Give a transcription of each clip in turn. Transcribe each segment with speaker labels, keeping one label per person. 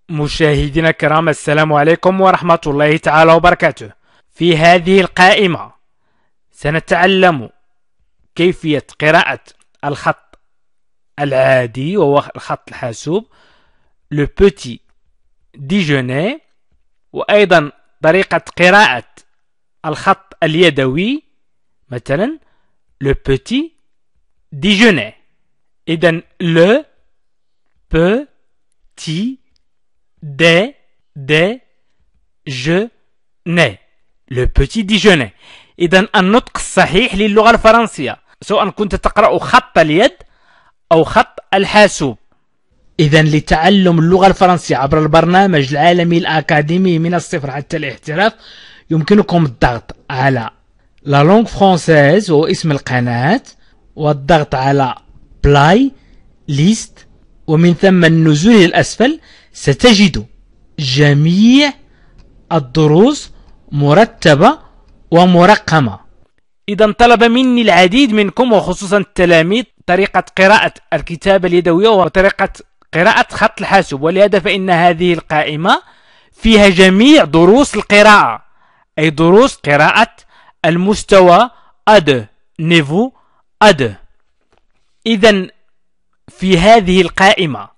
Speaker 1: مشاهدينا الكرام، السلام عليكم ورحمة الله تعالى وبركاته. في هذه القائمة سنتعلم كيفية قراءة الخط العادي وهو الخط الحاسوب le petit déjeuner، وأيضا طريقة قراءة الخط اليدوي مثلا le petit déjeuner. إذن le petit déjeuner le petit déjeuner. إذن النطق الصحيح للغة الفرنسية سواء كنت تقرأ خط اليد أو خط الحاسوب. إذن لتعلم اللغة الفرنسية عبر البرنامج العالمي الأكاديمي من الصفر حتى الاحتراف يمكنكم الضغط على لا لونغ فرونسيز وهو اسم القناة، والضغط على بلاي ليست، ومن ثم النزول إلى الأسفل ستجد جميع الدروس مرتبة ومرقمة. إذا طلب مني العديد منكم وخصوصا التلاميذ طريقة قراءة الكتابة اليدوية وطريقة قراءة خط الحاسوب، ولهذا فإن هذه القائمة فيها جميع دروس القراءة، أي دروس قراءة المستوى A2 نيفو A2. إذا في هذه القائمة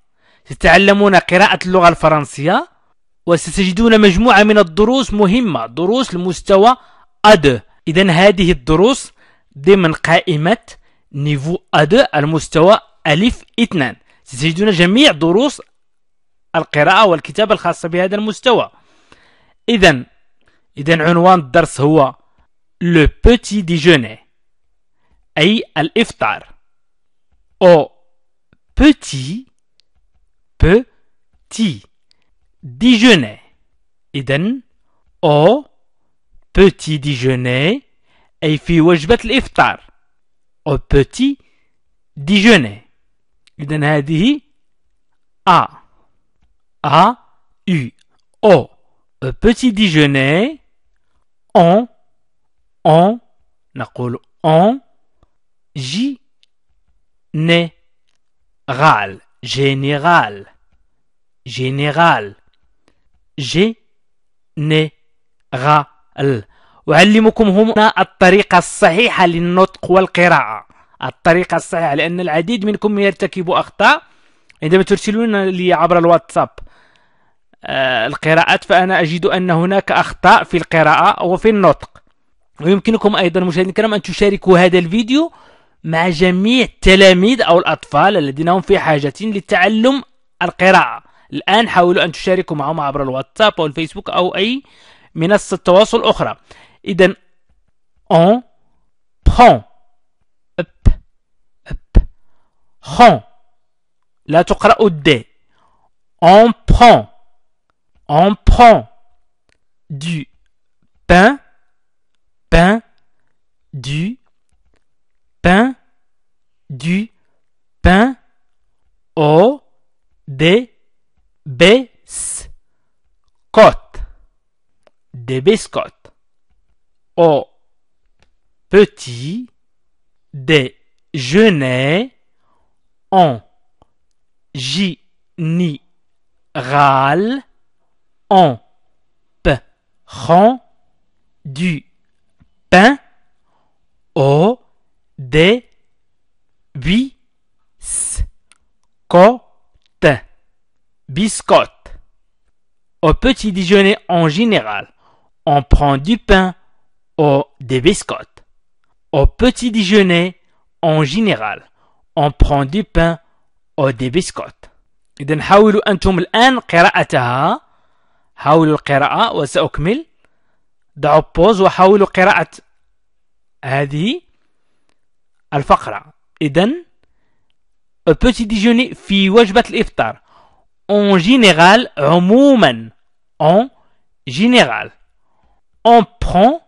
Speaker 1: ستتعلمون قراءة اللغة الفرنسية وستجدون مجموعة من الدروس مهمة، دروس المستوى A2. إذا هذه الدروس ضمن قائمة نيفو A2 المستوى ألف 2. ستجدون جميع دروس القراءة والكتابة الخاصة بهذا المستوى. إذا عنوان الدرس هو le petit déjeuner أي الإفطار. au petit déjeuner. إذن au petit déjeuner أي في وجبة الإفطار au petit déjeuner. إذن هذه A U au petit déjeuner on نقول on général أعلمكم هنا الطريقة الصحيحة للنطق والقراءة، الطريقة الصحيحة، لأن العديد منكم يرتكب أخطاء عندما ترسلون لي عبر الواتساب القراءات، فأنا أجد أن هناك أخطاء في القراءة وفي النطق. ويمكنكم أيضا مشاهدينا الكرام أن تشاركوا هذا الفيديو مع جميع التلاميذ أو الأطفال الذين هم في حاجة لتعلم القراءة. الآن حاولوا أن تشاركوا معهم عبر الواتساب أو الفيسبوك أو أي منصة تواصل أخرى. إذن on prend لا تقرأ الد. on prend du pain au des biscottes au petit déjeuner en général on prend du pain au des biscottes. Au petit déjeuner en général, on prend du pain ou des biscottes. Au petit déjeuner en général, on prend du pain ou des biscottes. إذن حاولوا أنتم الآن قراءتها، حاولوا القراءة وسأكمل. ضعوا بوز وحاولوا قراءة هذه الفقرة. إذن au petit déjeuner في وجبة الإفطار en général عموما en général on prend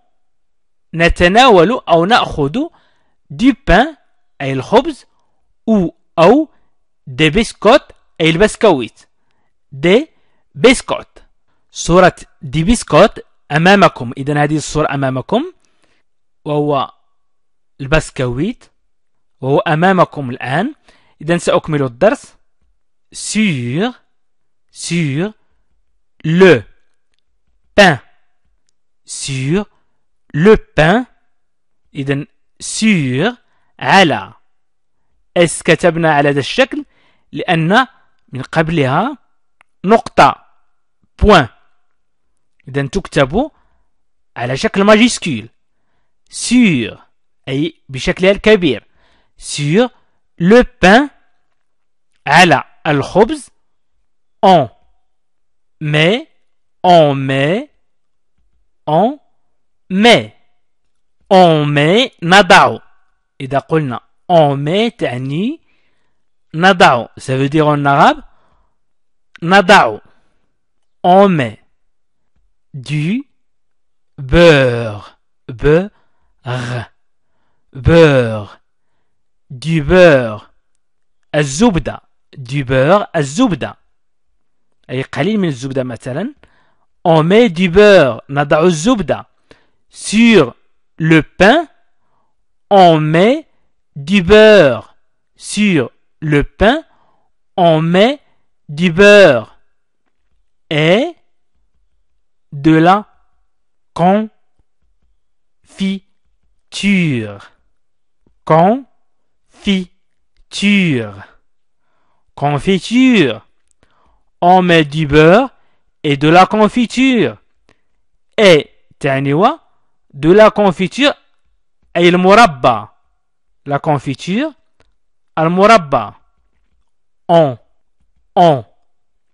Speaker 1: نتناول أو نأخذ du pain أي الخبز أو des biscottes أي البسكويت des biscottes. صورة دي بسكوت أمامكم. إذن هذه الصورة أمامكم وهو البسكويت وهو أمامكم الآن. إذن سأكمل الدرس sur le pain. Sur le pain. إذن sur على. اس كتبنا على هذا الشكل لأن من قبلها نقطة point. إذن تكتب على شكل ماجيسكول. sur أي بشكلها الكبير. sur le pain على الخبز. on met نضع. إذا قلنا on met تعني نضع. ça veut dire en arabe نضع. on met du beurre. beurre. du beurre. الزبدة. du beurre الزبدة أي قليل من الزبدة مثلا. on met du beurre. نضع الزبدة. sur le pain. on met du beurre. sur le pain. on met du beurre. Et de la confiture. Confiture. On met du beurre et de la confiture. Et تعني de la confiture أي المربى. la confiture المربى. On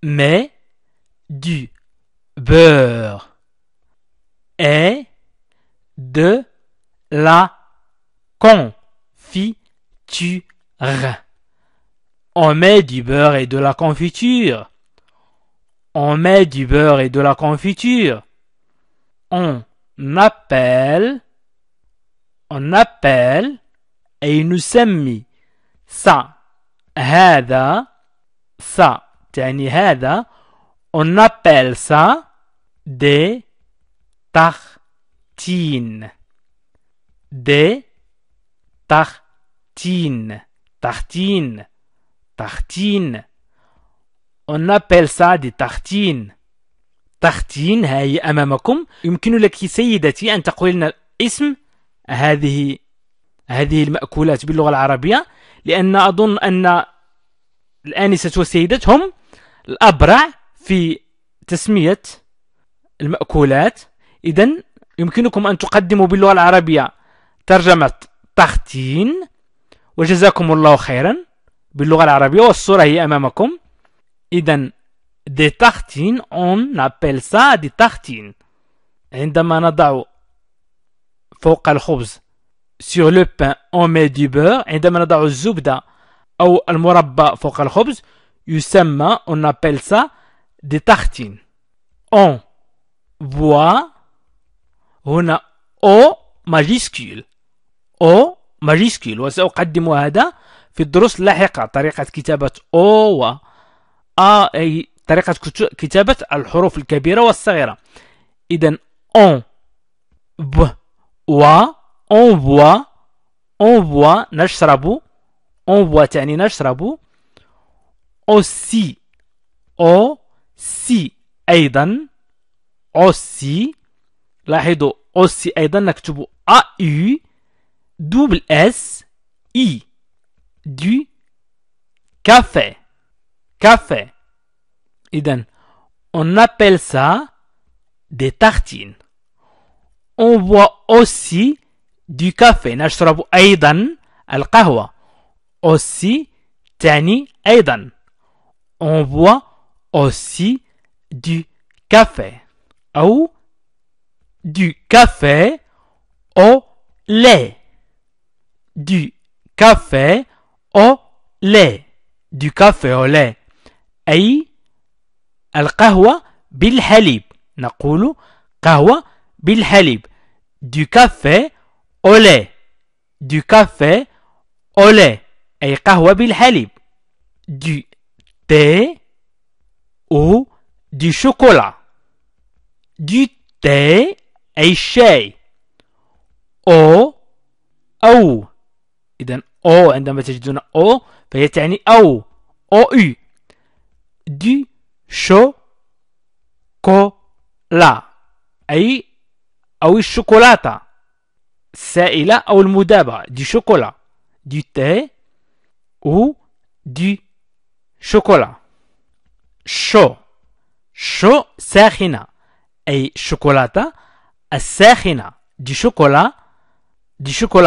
Speaker 1: met du beurre et de la confiture. On met du beurre et de la confiture. On met du beurre et de la confiture. On appelle أي نسمي ça هذا. ça تعني هذا. on appelle ça des tartines. tartines. on appelle ça des tartines. tartine هي أمامكم. يمكن لك سيدتي أن تقول لنا اسم هذه المأكولات باللغة العربية، لأن أظن أن الآنسة والسيدات هم الأبرع في تسمية المأكولات. إذن يمكنكم أن تقدموا باللغة العربية ترجمة tartine. وجزاكم الله خيرا باللغة العربية، والصورة هي أمامكم. إذن des tartines, on appelle ça des tartines. عندما نضع فوق الخبز sur le pain on met du beurre. عندما نضع الزبدة أو المربى فوق الخبز يسمى on appelle ça des tartines. on boit هنا O majuscule. O majuscule. وسأقدم هذا في الدروس اللاحقة. طريقة كتابة O و A أي طريقة كتابة الحروف الكبيرة والصغيرة. إذن on boit نشرب. on boit تعني نشرب. aussi أيضا. aussi لاحظوا aussi أيضا نكتب AU double S I. du café. إذن on appelle ça des tartines. on boit aussi du café. نشرب أيضا القهوة. aussi تعني أيضا. on boit aussi du café أو du café au lait. du café au lait. du café au lait أي القهوة بالحليب. نقول قهوة بالحليب. du café au lait. du café au lait أي قهوة بالحليب. du thé ou du chocolat. du thé أي الشاي. أو إذن أو عندما تجدون أو فهي تعني أو. du chocolat. لا أي أو الشوكولاتة السائلة أو المذابة دي شوكولا دي تي أو دي شوكولا شو شو ساخنة أي شوكولاتة الساخنة دي شوكولا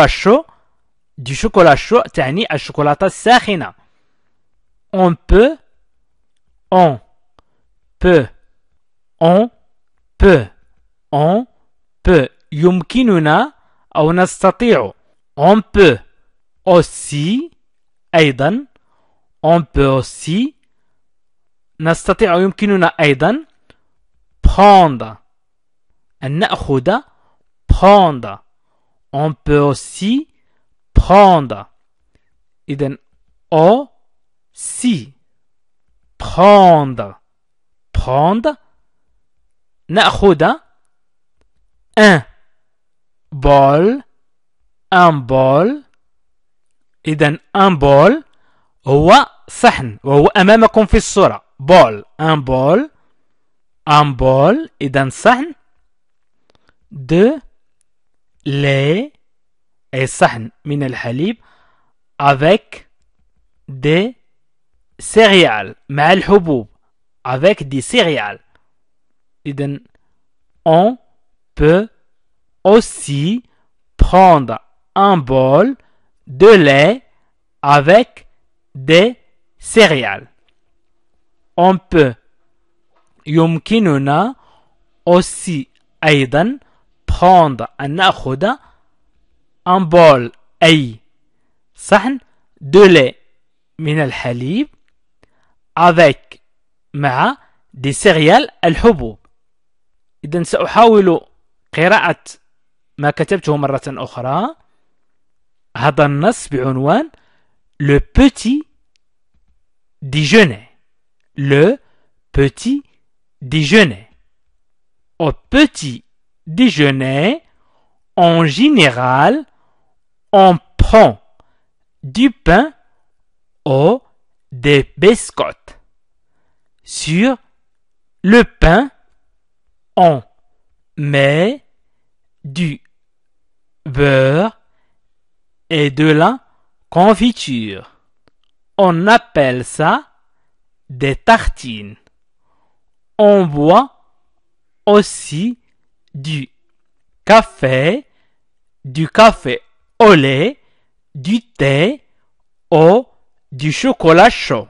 Speaker 1: شو دي شوكولا شو تعني الشوكولاتة الساخنة on peut يمكننا أو نستطيع on peut aussi أيضا on peut aussi نستطيع يمكننا أيضا prendre أن نأخذ prendre on peut aussi prendre إذن aussi prendre نأخذ un bol إذن un bol هو صحن وهو أمامكم في الصورة bol un bol إذن صحن de lait أي صحن من الحليب avec des céréales مع الحبوب avec des céréales إذن on peut aussi prendre un bol de lait avec des céréales on peut يمكننا aussi أيضا prendre أن نأخذ un bol أي صحن de lait من الحليب avec مع des céréales الحبوب إذن سأحاول قراءة ما كتبته مرة أخرى هذا النص بعنوان le petit déjeuner au petit déjeuner en général on prend du pain ou des biscottes sur le pain on met du beurre et de la confiture. On appelle ça des tartines. On boit aussi du café au lait, du thé ou du chocolat chaud.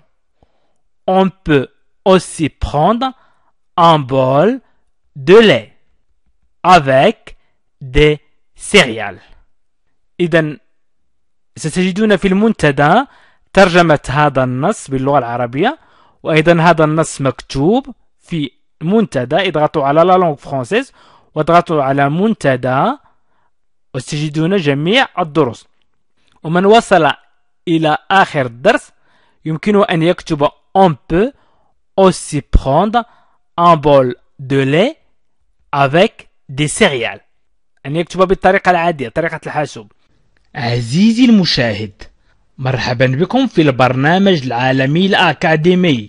Speaker 1: On peut aussi prendre un bol de lait avec des céréales. إذن ستجدون في المنتدى ترجمة هذا النص باللغة العربية وأيضا هذا النص مكتوب في منتدى. اضغطوا على لا لونغ فرانسيز واضغطوا على منتدى وستجدون جميع الدروس. ومن وصل إلى آخر الدرس يمكنه أن يكتب on peut aussi prendre un bol de lait avec des céréales. أن يكتب بالطريقة العادية طريقة الحاسوب. عزيزي المشاهد مرحبا بكم في البرنامج العالمي الأكاديمي.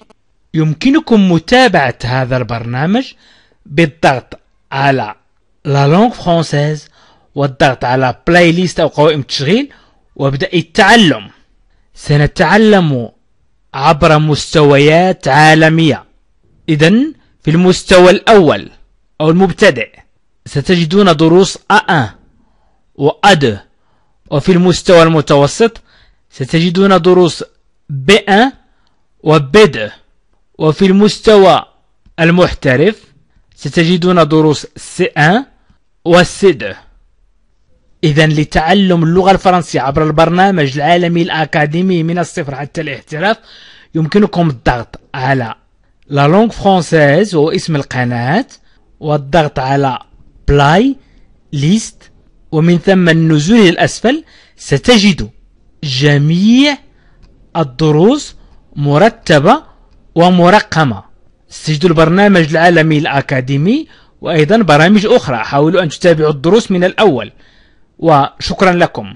Speaker 1: يمكنكم متابعة هذا البرنامج بالضغط على لا لونغ فرانسيز والضغط على بلاي ليست أو قوائم التشغيل وابدأ التعلم. سنتعلم عبر مستويات عالمية. إذن في المستوى الأول أو المبتدئ ستجدون دروس A1 و A2 وفي المستوى المتوسط ستجدون دروس B1 و B2 وفي المستوى المحترف ستجدون دروس C1 و C2. إذن لتعلم اللغة الفرنسية عبر البرنامج العالمي الأكاديمي من الصفر حتى الاحتراف يمكنكم الضغط على لا لونغ فرانسيز وهو اسم القناة والضغط على بلاي ليست ومن ثم النزول إلى الأسفل ستجد جميع الدروس مرتبة ومرقمة. ستجد البرنامج العالمي الأكاديمي وأيضا برامج أخرى. حاولوا أن تتابعوا الدروس من الأول وشكرا لكم.